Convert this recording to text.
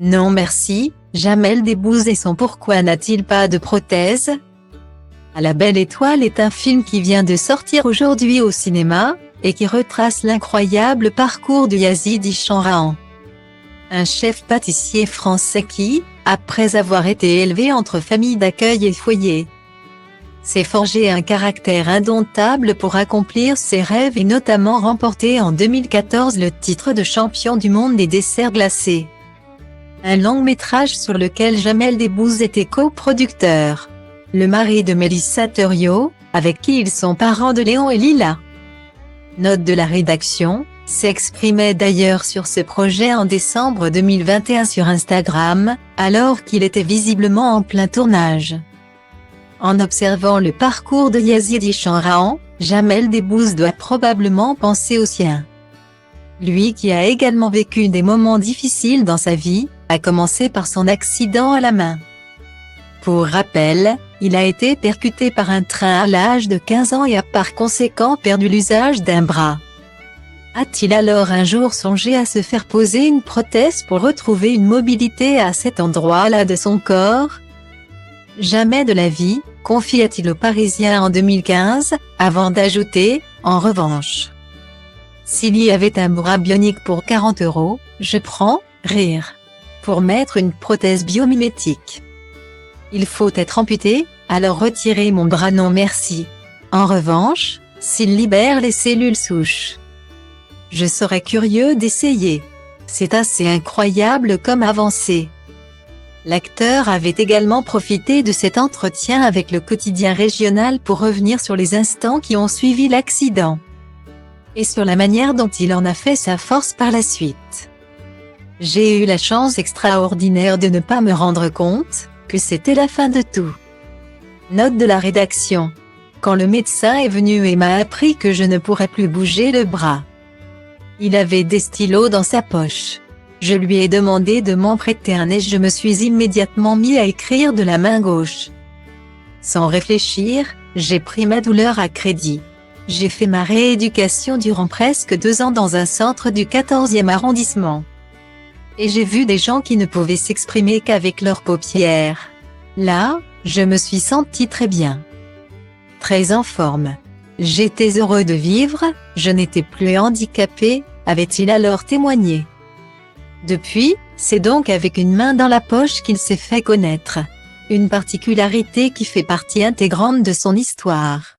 Non merci, Jamel Debbouze et son Pourquoi n'a-t-il pas de prothèse? À la belle étoile est un film qui vient de sortir aujourd'hui au cinéma, et qui retrace l'incroyable parcours de Yazidi Chanrahan. Un chef pâtissier français qui, après avoir été élevé entre famille d'accueil et foyer, s'est forgé un caractère indomptable pour accomplir ses rêves et notamment remporter en 2014 le titre de champion du monde des desserts glacés. Un long-métrage sur lequel Jamel Debbouze était coproducteur. Le mari de Mélissa Theriot, avec qui ils sont parents de Léon et Lila. Note de la rédaction, s'exprimait d'ailleurs sur ce projet en décembre 2021 sur Instagram, alors qu'il était visiblement en plein tournage. En observant le parcours de Yazidi Chanrahan, Jamel Debbouze doit probablement penser au sien. Lui qui a également vécu des moments difficiles dans sa vie, à commencer par son accident à la main. Pour rappel, il a été percuté par un train à l'âge de 15 ans et a par conséquent perdu l'usage d'un bras. A-t-il alors un jour songé à se faire poser une prothèse pour retrouver une mobilité à cet endroit-là de son corps? Jamais de la vie, confia-t-il aux Parisiens en 2015, avant d'ajouter, en revanche. S'il y avait un bras bionique pour 40 €, je prends, rire. Pour mettre une prothèse biomimétique. Il faut être amputé, alors retirez mon bras non merci. En revanche, s'il libère les cellules souches. Je serais curieux d'essayer. C'est assez incroyable comme avancée. L'acteur avait également profité de cet entretien avec le quotidien régional pour revenir sur les instants qui ont suivi l'accident. Et sur la manière dont il en a fait sa force par la suite. J'ai eu la chance extraordinaire de ne pas me rendre compte que c'était la fin de tout. Note de la rédaction. Quand le médecin est venu et m'a appris que je ne pourrais plus bouger le bras. Il avait des stylos dans sa poche. Je lui ai demandé de m'en prêter un et je me suis immédiatement mis à écrire de la main gauche. Sans réfléchir, j'ai pris ma douleur à crédit. J'ai fait ma rééducation durant presque 2 ans dans un centre du 14e arrondissement. Et j'ai vu des gens qui ne pouvaient s'exprimer qu'avec leurs paupières. Là, je me suis senti très bien. Très en forme. J'étais heureux de vivre, je n'étais plus handicapé, avait-il alors témoigné. Depuis, c'est donc avec une main dans la poche qu'il s'est fait connaître. Une particularité qui fait partie intégrante de son histoire.